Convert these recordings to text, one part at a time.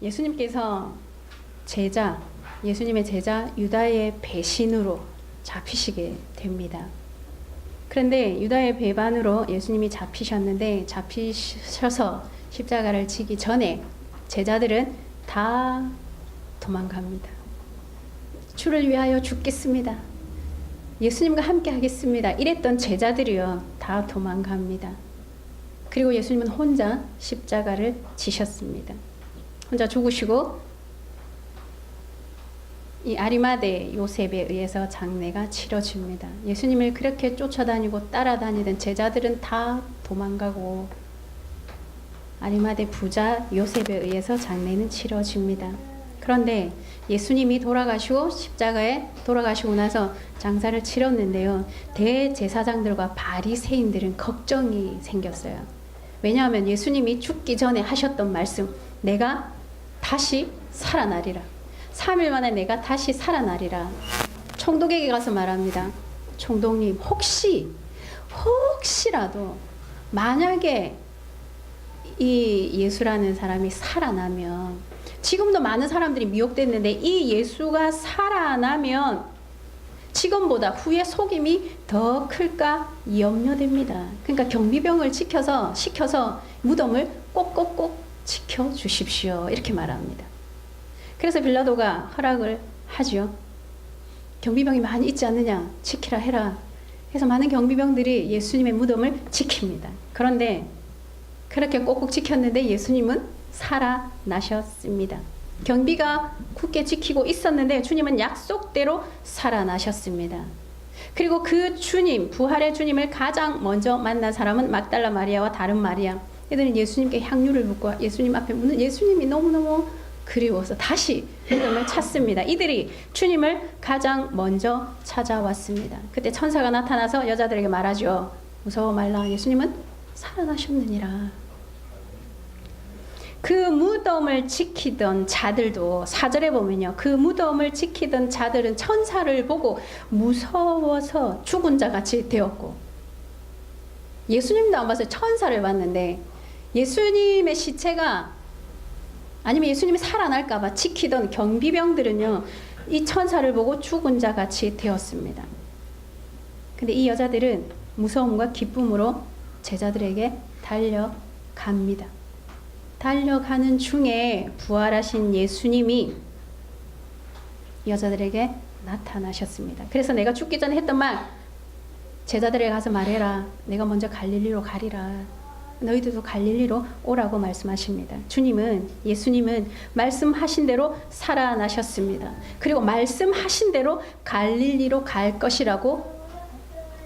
예수님께서 예수님의 제자 유다의 배신으로 잡히시게 됩니다. 그런데 유다의 배반으로 예수님이 잡히셨는데, 잡히셔서 십자가를 지기 전에 제자들은 다 도망갑니다. 주를 위하여 죽겠습니다. 예수님과 함께 하겠습니다. 이랬던 제자들이요, 다 도망갑니다. 그리고 예수님은 혼자 십자가를 지셨습니다. 혼자 죽으시고 이 아리마대 요셉에 의해서 장례가 치러집니다. 예수님을 그렇게 쫓아다니고 따라다니던 제자들은 다 도망가고 아리마대 부자 요셉에 의해서 장례는 치러집니다. 그런데 예수님이 돌아가시고 십자가에 돌아가시고 나서 장사를 치렀는데요, 대제사장들과 바리새인들은 걱정이 생겼어요. 왜냐하면 예수님이 죽기 전에 하셨던 말씀, 내가 다시 살아나리라, 3일 만에 내가 다시 살아나리라. 총독에게 가서 말합니다. 총독님, 혹시라도 만약에 이 예수라는 사람이 살아나면, 지금도 많은 사람들이 미혹됐는데 이 예수가 살아나면 지금보다 후에 속임이 더 클까 염려됩니다. 그러니까 경비병을 시켜서 무덤을 꼭꼭꼭 지켜주십시오, 이렇게 말합니다. 그래서 빌라도가 허락을 하죠. 경비병이 많이 있지 않느냐, 지키라 해라. 그래서 많은 경비병들이 예수님의 무덤을 지킵니다. 그런데 그렇게 꼭꼭 지켰는데 예수님은 살아나셨습니다. 경비가 굳게 지키고 있었는데 주님은 약속대로 살아나셨습니다. 그리고 그 주님, 부활의 주님을 가장 먼저 만난 사람은 막달라 마리아와 다른 마리아. 이들은 예수님께 향유를 붓고 예수님 앞에 묻는 예수님이 너무너무 그리워서 다시 무덤을 찾습니다. 이들이 주님을 가장 먼저 찾아왔습니다. 그때 천사가 나타나서 여자들에게 말하죠. 무서워 말라, 예수님은 살아나셨느니라. 그 무덤을 지키던 자들도 4절에 보면요, 그 무덤을 지키던 자들은 천사를 보고 무서워서 죽은 자 같이 되었고, 예수님도 안 봤어요. 천사를 봤는데 예수님의 시체가, 아니면 예수님이 살아날까봐 지키던 경비병들은요, 이 천사를 보고 죽은 자 같이 되었습니다. 근데 이 여자들은 무서움과 기쁨으로 제자들에게 달려갑니다. 달려가는 중에 부활하신 예수님이 여자들에게 나타나셨습니다. 그래서 내가 죽기 전에 했던 말, 제자들에게 가서 말해라. 내가 먼저 갈릴리로 가리라. 너희들도 갈릴리로 오라고 말씀하십니다. 예수님은 말씀하신 대로 살아나셨습니다. 그리고 말씀하신 대로 갈릴리로 갈 것이라고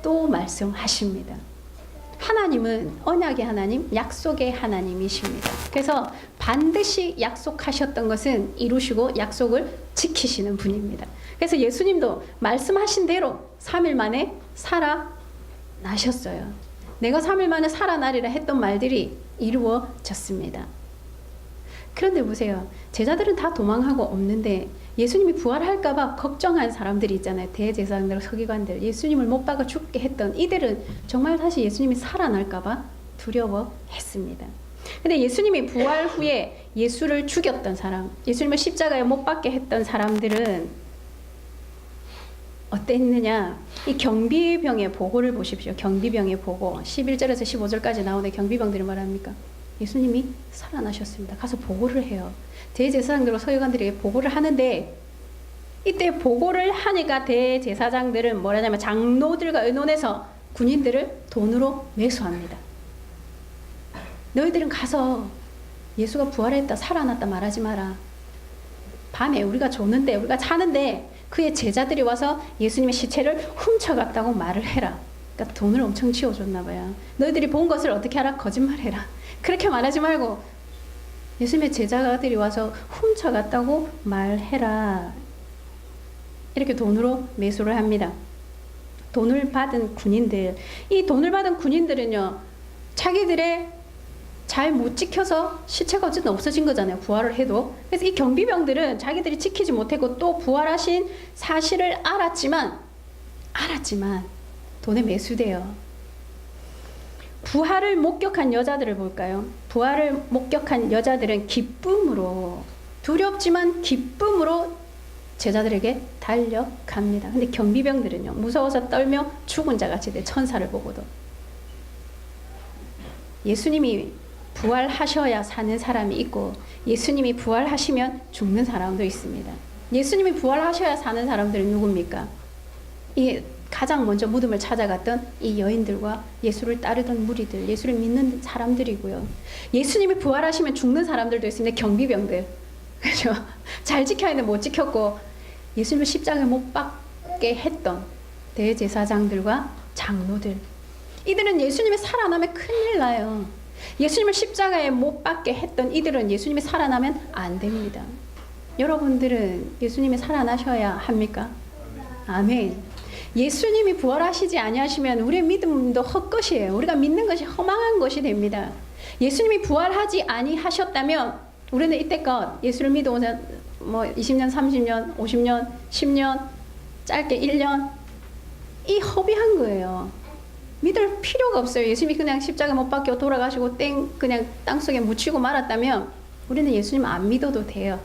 또 말씀하십니다. 하나님은 언약의 하나님, 약속의 하나님이십니다. 그래서 반드시 약속하셨던 것은 이루시고 약속을 지키시는 분입니다. 그래서 예수님도 말씀하신 대로 3일 만에 살아나셨어요. 내가 3일 만에 살아나리라 했던 말들이 이루어졌습니다. 그런데 보세요. 제자들은 다 도망하고 없는데 예수님이 부활할까봐 걱정한 사람들이 있잖아요. 대제사장들, 서기관들, 예수님을 못 박아 죽게 했던 이들은 정말 다시 예수님이 살아날까봐 두려워했습니다. 근데 예수님이 부활 후에 예수를 죽였던 사람, 예수님을 십자가에 못 박게 했던 사람들은 어땠느냐? 이 경비병의 보고를 보십시오. 경비병의 보고 11절에서 15절까지 나오는 경비병들이 말합니까? 예수님이 살아나셨습니다. 가서 보고를 해요. 대제사장들과 서기관들에게 보고를 하는데, 이때 보고를 하니까 대제사장들은 뭐라냐면 장로들과 의논해서 군인들을 돈으로 매수합니다. 너희들은 가서 예수가 부활했다, 살아났다 말하지 마라. 밤에 우리가 줬는데, 우리가 자는데 그의 제자들이 와서 예수님의 시체를 훔쳐갔다고 말을 해라. 그러니까 돈을 엄청 쥐어줬나 봐요. 너희들이 본 것을 어떻게 알아? 거짓말해라. 그렇게 말하지 말고 예수님의 제자들이 와서 훔쳐갔다고 말해라. 이렇게 돈으로 매수를 합니다. 돈을 받은 군인들, 이 돈을 받은 군인들은요, 자기들의 잘 못 지켜서 시체가 어쨌든 없어진 거잖아요. 부활을 해도. 그래서 이 경비병들은 자기들이 지키지 못했고 또 부활하신 사실을 알았지만 돈에 매수돼요. 부활을 목격한 여자들을 볼까요? 부활을 목격한 여자들은 기쁨으로 두렵지만 기쁨으로 제자들에게 달려갑니다. 근데 경비병들은요, 무서워서 떨며 죽은 자같이 돼, 천사를 보고도. 예수님이 부활하셔야 사는 사람이 있고 예수님이 부활하시면 죽는 사람도 있습니다. 예수님이 부활하셔야 사는 사람들은 누굽니까? 이 가장 먼저 무덤을 찾아갔던 이 여인들과 예수를 따르던 무리들, 예수를 믿는 사람들이고요. 예수님이 부활하시면 죽는 사람들도 있습니다. 경비병들. 그렇죠? 잘 지켜야 했는데 못 지켰고 예수님을 십자가에 못 박게 했던 대제사장들과 장로들. 이들은 예수님이 살아나면 큰일 나요. 예수님을 십자가에 못 박게 했던 이들은 예수님이 살아나면 안 됩니다. 여러분들은 예수님이 살아나셔야 합니까? 아멘. 예수님이 부활하시지 아니하시면 우리의 믿음도 헛것이에요. 우리가 믿는 것이 허망한 것이 됩니다. 예수님이 부활하지 아니하셨다면 우리는 이때껏 예수를 믿어온 20년, 30년, 50년, 10년, 짧게 1년 이 허비한 거예요. 믿을 필요가 없어요. 예수님이 그냥 십자가 못 박혀 돌아가시고 그냥 땅속에 묻히고 말았다면 우리는 예수님 안 믿어도 돼요.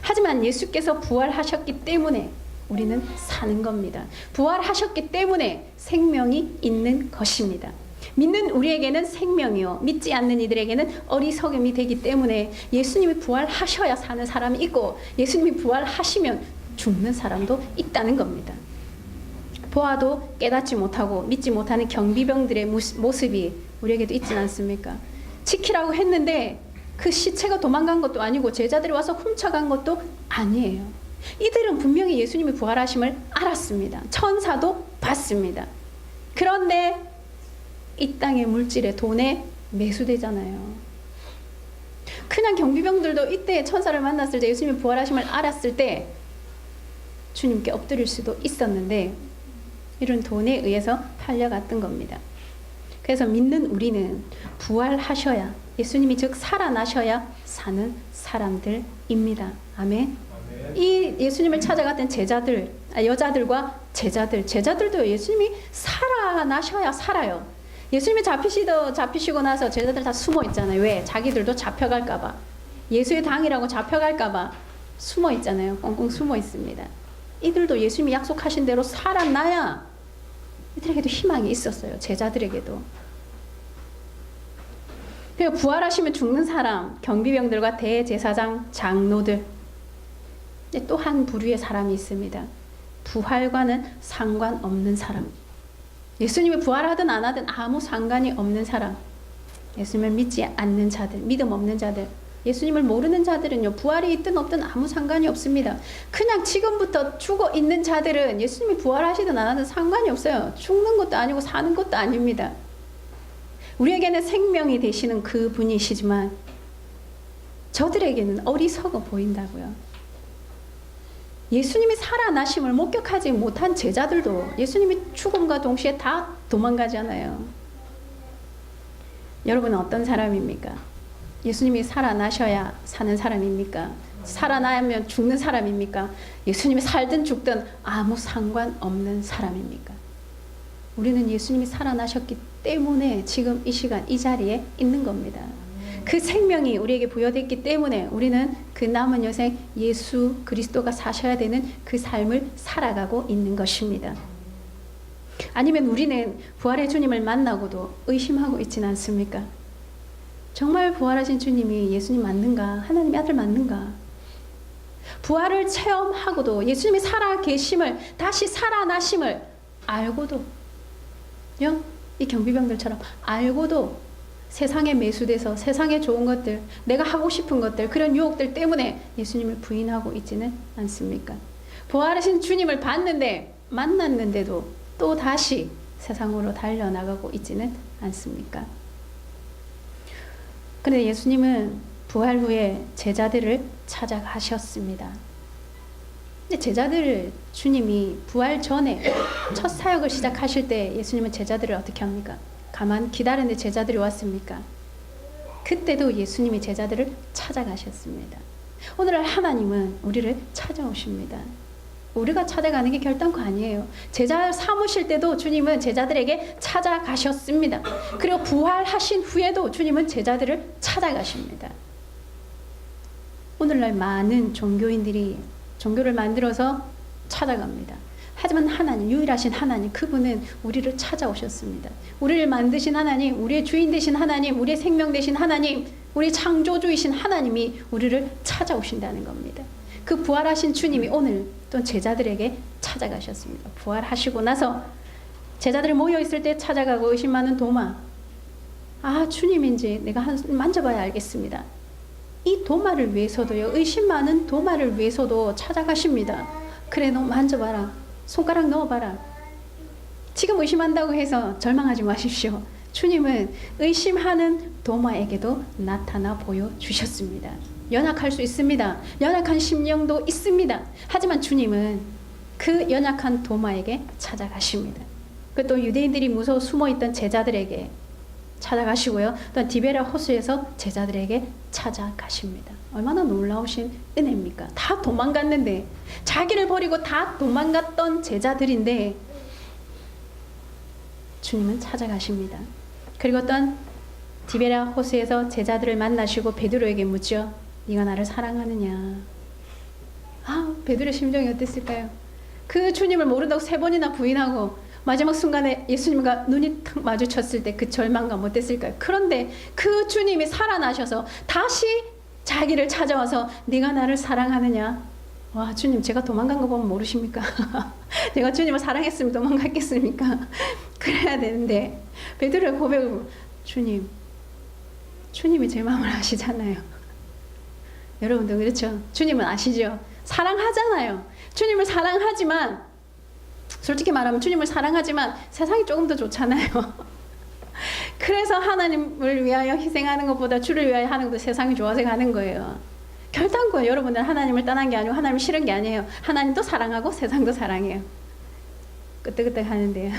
하지만 예수께서 부활하셨기 때문에 우리는 사는 겁니다. 부활하셨기 때문에 생명이 있는 것입니다. 믿는 우리에게는 생명이요, 믿지 않는 이들에게는 어리석음이 되기 때문에 예수님이 부활하셔야 사는 사람이 있고 예수님이 부활하시면 죽는 사람도 있다는 겁니다. 보아도 깨닫지 못하고 믿지 못하는 경비병들의 모습이 우리에게도 있지 않습니까? 지키라고 했는데 그 시체가 도망간 것도 아니고 제자들이 와서 훔쳐간 것도 아니에요. 이들은 분명히 예수님이 부활하심을 알았습니다. 천사도 봤습니다. 그런데 이 땅의 물질에 돈에 매수되잖아요. 그냥 경비병들도 이때 천사를 만났을 때 예수님이 부활하심을 알았을 때 주님께 엎드릴 수도 있었는데 이런 돈에 의해서 팔려갔던 겁니다. 그래서 믿는 우리는 부활하셔야, 예수님이 즉 살아나셔야 사는 사람들입니다. 아멘. 이 예수님을 찾아갔던 여자들과 제자들도 예수님이 살아나셔야 살아요. 예수님이 잡히시고 나서 제자들 다 숨어 있잖아요. 왜? 자기들도 잡혀갈까봐. 예수의 당이라고 잡혀갈까봐 숨어 있잖아요. 꽁꽁 숨어 있습니다. 이들도 예수님이 약속하신 대로 살아나야 이들에게도 희망이 있었어요. 제자들에게도. 그리고 부활하시면 죽는 사람, 경비병들과 대제사장, 장로들. 또 한 부류의 사람이 있습니다. 부활과는 상관없는 사람. 예수님이 부활하든 안 하든 아무 상관이 없는 사람. 예수님을 믿지 않는 자들, 믿음 없는 자들. 예수님을 모르는 자들은요, 부활이 있든 없든 아무 상관이 없습니다. 그냥 지금부터 죽어 있는 자들은 예수님이 부활하시든 안 하든 상관이 없어요. 죽는 것도 아니고 사는 것도 아닙니다. 우리에게는 생명이 되시는 그 분이시지만 저들에게는 어리석어 보인다고요. 예수님이 살아나심을 목격하지 못한 제자들도 예수님이 죽음과 동시에 다 도망가잖아요. 여러분은 어떤 사람입니까? 예수님이 살아나셔야 사는 사람입니까? 살아나면 죽는 사람입니까? 예수님이 살든 죽든 아무 상관없는 사람입니까? 우리는 예수님이 살아나셨기 때문에 지금 이 시간 이 자리에 있는 겁니다. 그 생명이 우리에게 부여됐기 때문에 우리는 그 남은 여생 예수 그리스도가 사셔야 되는 그 삶을 살아가고 있는 것입니다. 아니면 우리는 부활의 주님을 만나고도 의심하고 있지는 않습니까? 정말 부활하신 주님이 예수님 맞는가? 하나님의 아들 맞는가? 부활을 체험하고도 예수님이 살아계심을, 다시 살아나심을 알고도, 이 경비병들처럼 알고도 세상에 매수돼서 세상에 좋은 것들, 내가 하고 싶은 것들, 그런 유혹들 때문에 예수님을 부인하고 있지는 않습니까? 부활하신 주님을 봤는데, 만났는데도 또 다시 세상으로 달려나가고 있지는 않습니까? 그런데 예수님은 부활 후에 제자들을 찾아가셨습니다. 근데 제자들을 주님이 부활 전에 첫 사역을 시작하실 때 예수님은 제자들을 어떻게 합니까? 가만 기다리는데 제자들이 왔습니까? 그때도 예수님이 제자들을 찾아가셨습니다. 오늘날 하나님은 우리를 찾아오십니다. 우리가 찾아가는 게 결단코 아니에요. 제자 삼으실 때도 주님은 제자들에게 찾아가셨습니다. 그리고 부활하신 후에도 주님은 제자들을 찾아가십니다. 오늘날 많은 종교인들이 종교를 만들어서 찾아갑니다. 하지만 하나님, 유일하신 하나님, 그분은 우리를 찾아오셨습니다. 우리를 만드신 하나님, 우리의 주인 되신 하나님, 우리의 생명 되신 하나님, 우리 창조주이신 하나님이 우리를 찾아오신다는 겁니다. 그 부활하신 주님이 오늘 또 제자들에게 찾아가셨습니다. 부활하시고 나서 제자들이 모여있을 때 찾아가고 의심 많은 도마. 아, 주님인지 내가 만져봐야 알겠습니다. 이 도마를 위해서도요, 의심 많은 도마를 위해서도 찾아가십니다. 그래, 너 만져봐라. 손가락 넣어봐라. 지금 의심한다고 해서 절망하지 마십시오. 주님은 의심하는 도마에게도 나타나 보여주셨습니다. 연약할 수 있습니다. 연약한 심령도 있습니다. 하지만 주님은 그 연약한 도마에게 찾아가십니다. 그 또 유대인들이 무서워 숨어있던 제자들에게 찾아가시고요. 또 디베랴 호수에서 제자들에게 찾아가십니다. 얼마나 놀라우신 은혜입니까? 다 도망갔는데, 자기를 버리고 다 도망갔던 제자들인데 주님은 찾아가십니다. 그리고 어떤 디베랴 호수에서 제자들을 만나시고 베드로에게 묻죠. 네가 나를 사랑하느냐? 아, 베드로의 심정이 어땠을까요? 그 주님을 모른다고 3번이나 부인하고 마지막 순간에 예수님과 눈이 탁 마주쳤을 때 그 절망감 어땠을까요? 그런데 그 주님이 살아나셔서 다시 자기를 찾아와서 네가 나를 사랑하느냐? 와, 주님, 제가 도망간 거 보면 모르십니까? 내가 주님을 사랑했으면 도망갔겠습니까? 그래야 되는데 베드로의 고백을, 주님이 제 마음을 아시잖아요. 여러분도 그렇죠? 주님은 아시죠? 사랑하잖아요. 주님을 사랑하지만, 솔직히 말하면 주님을 사랑하지만 세상이 조금 더 좋잖아요. 그래서 하나님을 위하여 희생하는 것보다 주를 위하여 하는 것도 세상이 좋아서 가는 거예요. 결단코 여러분들 하나님을 떠난 게 아니고 하나님을 싫은 게 아니에요. 하나님도 사랑하고 세상도 사랑해요. 끄떡끄떡 하는데요.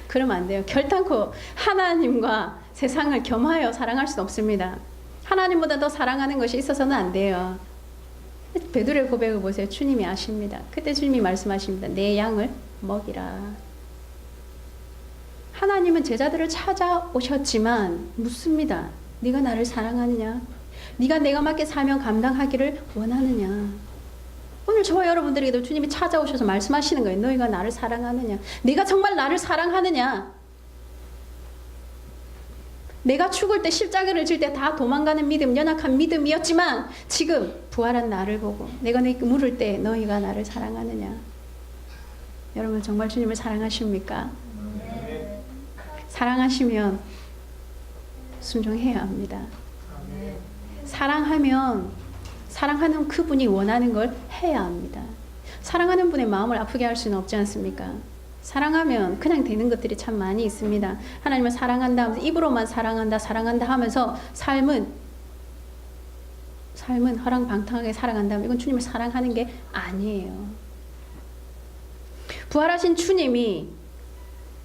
그러면 안 돼요. 결단코 하나님과 세상을 겸하여 사랑할 수는 없습니다. 하나님보다 더 사랑하는 것이 있어서는 안 돼요. 베드로의 고백을 보세요. 주님이 아십니다. 그때 주님이 말씀하십니다. 내 양을 먹이라. 하나님은 제자들을 찾아오셨지만 묻습니다. 네가 나를 사랑하느냐? 네가 내가 맡긴 사명 감당하기를 원하느냐? 오늘 저와 여러분들에게도 주님이 찾아오셔서 말씀하시는 거예요. 너희가 나를 사랑하느냐? 네가 정말 나를 사랑하느냐? 내가 죽을 때 십자가를 질 때 다 도망가는 믿음, 연약한 믿음이었지만 지금 부활한 나를 보고 내가 너희 물을 때 너희가 나를 사랑하느냐? 여러분 정말 주님을 사랑하십니까? 네. 사랑하시면 순종해야 합니다. 네. 사랑하는 그분이 원하는 걸 해야 합니다. 사랑하는 분의 마음을 아프게 할 수는 없지 않습니까? 사랑하면 그냥 되는 것들이 참 많이 있습니다. 하나님을 사랑한다 하면서 입으로만 사랑한다 하면서 삶은 허랑방탕하게 살아간다면 이건 주님을 사랑하는 게 아니에요. 부활하신 주님이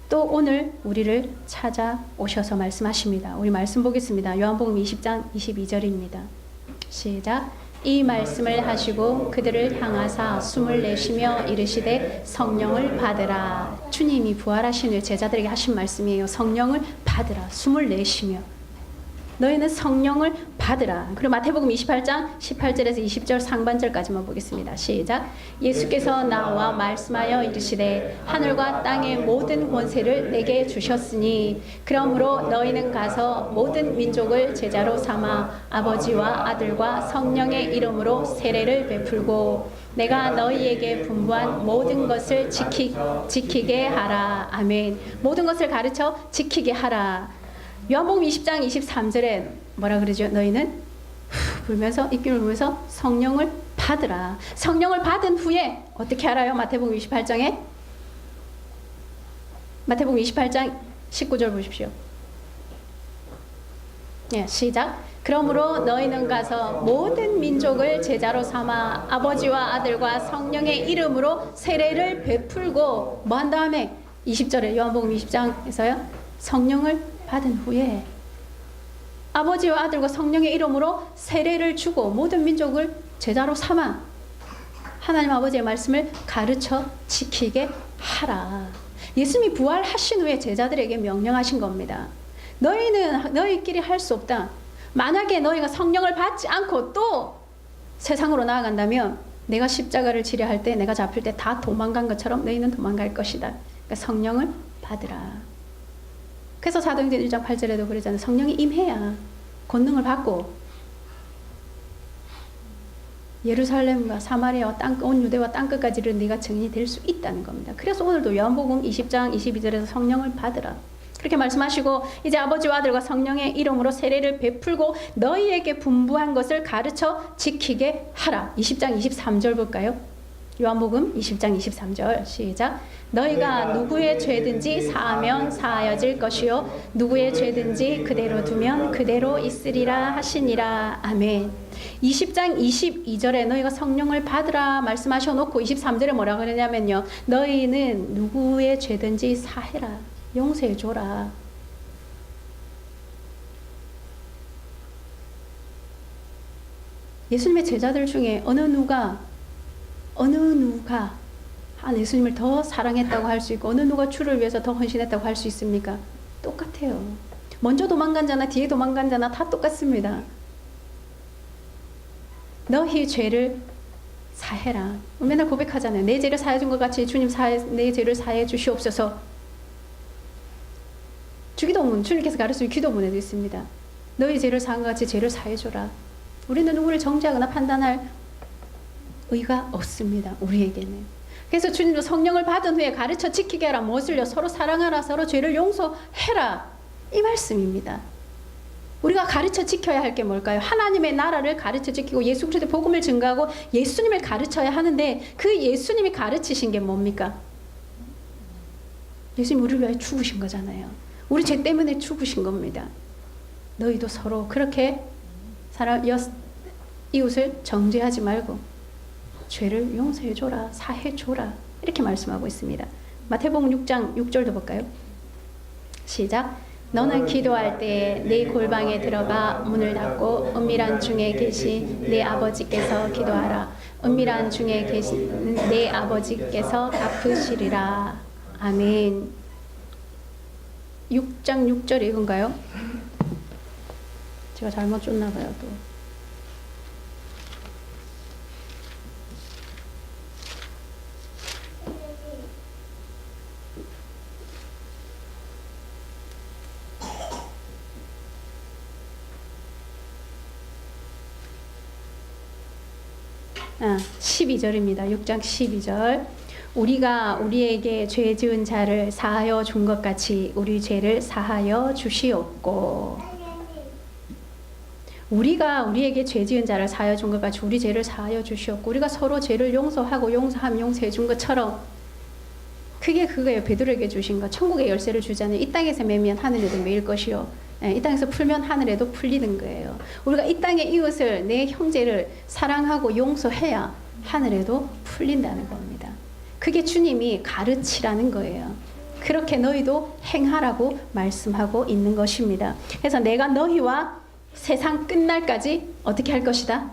또 오늘 우리를 찾아오셔서 말씀하십니다. 우리 말씀 보겠습니다. 요한복음 20장 22절입니다. 시작. 이 말씀을 하시고 그들을 향하사 숨을 내쉬며 이르시되 성령을 받으라. 주님이 부활하신 후에 제자들에게 하신 말씀이에요. 성령을 받으라. 숨을 내쉬며 너희는 성령을 받으라. 그리고 마태복음 28장 18절에서 20절 상반절까지만 보겠습니다. 시작. 예수께서 나와 말씀하여 이르시되 하늘과 땅의 모든 권세를 내게 주셨으니 그러므로 너희는 가서 모든 민족을 제자로 삼아 아버지와 아들과 성령의 이름으로 세례를 베풀고 내가 너희에게 분부한 모든 것을 지키게 하라. 아멘. 모든 것을 가르쳐 지키게 하라. 요한복음 20장 23절에 뭐라 그러죠? 너희는 불면서 입김을 불면서 성령을 받으라. 성령을 받은 후에 어떻게 알아요? 마태복음 28장 19절 보십시오. 예, 시작. 그러므로 너희는 가서 모든 민족을 제자로 삼아 아버지와 아들과 성령의 이름으로 세례를 베풀고 뭐 한 다음에 20절에 요한복음 20장에서요. 성령을 받은 후에 아버지와 아들과 성령의 이름으로 세례를 주고 모든 민족을 제자로 삼아 하나님 아버지의 말씀을 가르쳐 지키게 하라. 예수님이 부활하신 후에 제자들에게 명령하신 겁니다. 너희는 너희끼리 할 수 없다. 만약에 너희가 성령을 받지 않고 또 세상으로 나아간다면 내가 십자가를 지려 할 때, 내가 잡힐 때 다 도망간 것처럼 너희는 도망갈 것이다. 그러니까 성령을 받으라. 그래서 사도행전 1장 8절에도 그러잖아요. 성령이 임해야 권능을 받고 예루살렘과 사마리아와 온 유대와 땅끝까지 이르는 네가 증인이 될 수 있다는 겁니다. 그래서 오늘도 요한복음 20장 22절에서 성령을 받으라 그렇게 말씀하시고, 이제 아버지와 아들과 성령의 이름으로 세례를 베풀고 너희에게 분부한 것을 가르쳐 지키게 하라. 20장 23절 볼까요? 요한복음 20장 23절 시작. 너희가 누구의 죄든지 사하면 사하여질 것이요 누구의 죄든지 그대로 두면 그대로 있으리라 하시니라. 아멘. 20장 22절에 너희가 성령을 받으라 말씀하셔놓고 23절에 뭐라 그러냐면요, 너희는 누구의 죄든지 사해라, 용서해줘라. 예수님의 제자들 중에 어느 누가 예수님을 더 사랑했다고 할 수 있고 어느 누가 주를 위해서 더 헌신했다고 할 수 있습니까? 똑같아요. 먼저 도망간 자나 뒤에 도망간 자나 다 똑같습니다. 너희 죄를 사해라. 맨날 고백하잖아요. 내 죄를 사해 준 것 같이 주님 내 죄를 사해 주시옵소서. 주기도문, 주님께서 가르치는 기도문에도 있습니다. 너희 죄를 사한 것 같이 죄를 사해 줘라. 우리는 누구를 정죄하거나 판단할 의가 없습니다. 우리에게는. 그래서 주님도 성령을 받은 후에 가르쳐 지키게 하라. 무엇을요? 서로 사랑하라. 서로 죄를 용서해라. 이 말씀입니다. 우리가 가르쳐 지켜야 할 게 뭘까요? 하나님의 나라를 가르쳐 지키고 예수 그리스도의 복음을 증거하고 예수님을 가르쳐야 하는데, 그 예수님이 가르치신 게 뭡니까? 예수님 우리를 위해 죽으신 거잖아요. 우리 죄 때문에 죽으신 겁니다. 너희도 서로 그렇게 이웃을 정죄하지 말고 죄를 용서해줘라, 사해줘라, 이렇게 말씀하고 있습니다. 마태복음 6장 6절도 볼까요? 시작. 너는 기도할 때 네 골방에 들어가 문을 닫고 은밀한 중에 계신 내 아버지께서 기도하라. 은밀한 중에 계신 내 아버지께서 갚으시리라. 아멘. 6장 6절 이건가요? 제가 잘못 줬나 봐요, 또. 아, 12절입니다. 6장 12절. 우리가 우리에게 죄 지은 자를 사하여 준 것 같이 우리 죄를 사하여 주시옵고. 우리가 우리에게 죄 지은 자를 사하여 준 것 같이 우리 죄를 사하여 주시옵고. 우리가 서로 죄를 용서하고 용서하면 용서해 준 것처럼, 그게 그거예요. 베드로에게 주신 것. 천국의 열쇠를 주잖아요. 이 땅에서 매면 하늘에도 매일 것이요, 이 땅에서 풀면 하늘에도 풀리는 거예요. 우리가 이 땅의 이웃을, 내 형제를 사랑하고 용서해야 하늘에도 풀린다는 겁니다. 그게 주님이 가르치라는 거예요. 그렇게 너희도 행하라고 말씀하고 있는 것입니다. 그래서 내가 너희와 세상 끝날까지 어떻게 할 것이다?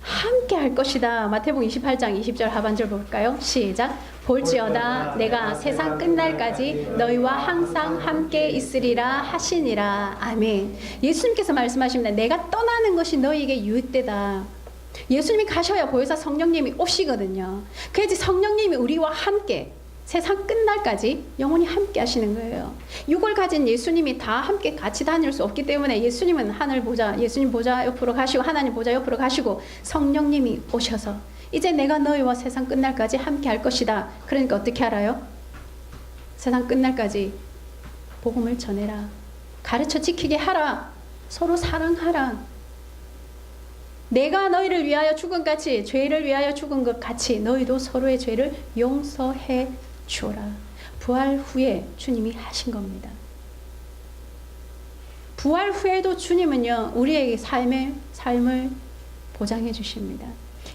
함께 할 것이다. 마태복음 28장 20절 하반절 볼까요? 시작. 볼지어다 내가 세상 끝날까지 너희와 항상 함께 있으리라 하시니라. 아멘. 예수님께서 말씀하십니다. 내가 떠나는 것이 너희에게 유익되다. 예수님이 가셔야 보혜사 성령님이 오시거든요. 그래야지 성령님이 우리와 함께 세상 끝날까지 영원히 함께 하시는 거예요. 육을 가진 예수님이 다 함께 같이 다닐 수 없기 때문에 예수님은 하늘 보좌, 예수님 보좌 옆으로 가시고 하나님 보좌 옆으로 가시고 성령님이 오셔서 이제 내가 너희와 세상 끝날까지 함께 할 것이다. 그러니까 어떻게 알아요? 세상 끝날까지 복음을 전해라. 가르쳐 지키게 하라. 서로 사랑하라. 내가 너희를 위하여 죽은 같이, 죄를 위하여 죽은 것 같이 너희도 서로의 죄를 용서해 주라. 부활 후에 주님이 하신 겁니다. 부활 후에도 주님은요, 우리에게 삶을 보장해 주십니다.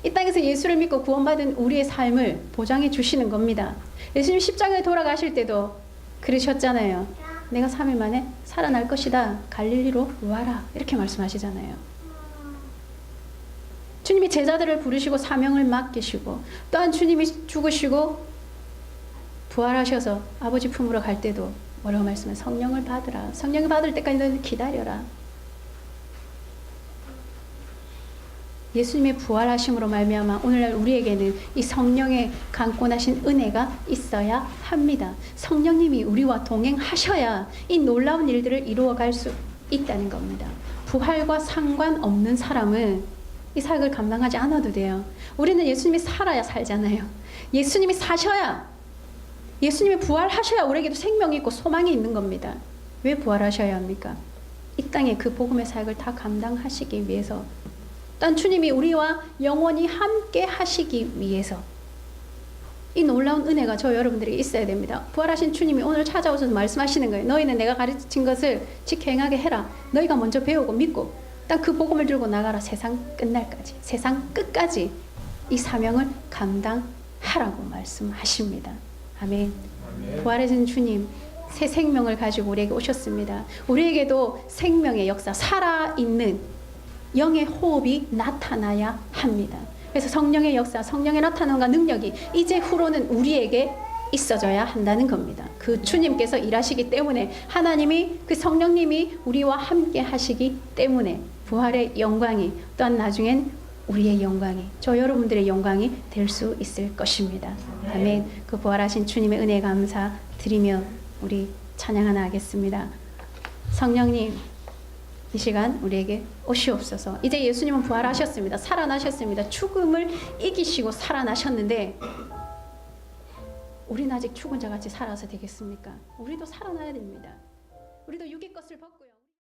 이 땅에서 예수를 믿고 구원받은 우리의 삶을 보장해 주시는 겁니다. 예수님 십자가에 돌아가실 때도 그러셨잖아요. 내가 3일 만에 살아날 것이다. 갈릴리로 와라. 이렇게 말씀하시잖아요. 주님이 제자들을 부르시고 사명을 맡기시고, 또한 주님이 죽으시고 부활하셔서 아버지 품으로 갈 때도 뭐라고 말씀해? 성령을 받으라. 성령을 받을 때까지 너희는 기다려라. 예수님의 부활하심으로 말미암아 오늘날 우리에게는 이 성령의 강권하신 은혜가 있어야 합니다. 성령님이 우리와 동행하셔야 이 놀라운 일들을 이루어갈 수 있다는 겁니다. 부활과 상관없는 사람은 이 사역을 감당하지 않아도 돼요. 우리는 예수님이 살아야 살잖아요. 예수님이 사셔야, 예수님이 부활하셔야 우리에게도 생명이 있고 소망이 있는 겁니다. 왜 부활하셔야 합니까? 이 땅에 그 복음의 사역을 다 감당하시기 위해서, 또 주님이 우리와 영원히 함께 하시기 위해서 이 놀라운 은혜가 저 여러분들에게 있어야 됩니다. 부활하신 주님이 오늘 찾아오셔서 말씀하시는 거예요. 너희는 내가 가르친 것을 지켜 행하게 해라. 너희가 먼저 배우고 믿고 딱 그 복음을 들고 나가라. 세상 끝날까지, 세상 끝까지 이 사명을 감당하라고 말씀하십니다. 아멘. 부활하신 주님 새 생명을 가지고 우리에게 오셨습니다. 우리에게도 생명의 역사, 살아있는 영의 호흡이 나타나야 합니다. 그래서 성령의 역사, 성령의 나타남과 능력이 이제 후로는 우리에게 있어져야 한다는 겁니다. 그 주님께서 일하시기 때문에, 하나님이, 그 성령님이 우리와 함께 하시기 때문에 부활의 영광이, 또한 나중엔 우리의 영광이, 저 여러분들의 영광이 될 수 있을 것입니다. 아멘. 그 부활하신 주님의 은혜 감사드리며 우리 찬양 하나 하겠습니다. 성령님, 이 시간 우리에게 오시옵소서. 이제 예수님은 부활하셨습니다. 살아나셨습니다. 죽음을 이기시고 살아나셨는데 우리는 아직 죽은 자같이 살아서 되겠습니까? 우리도 살아나야 됩니다. 우리도 육의 것을 벗고요.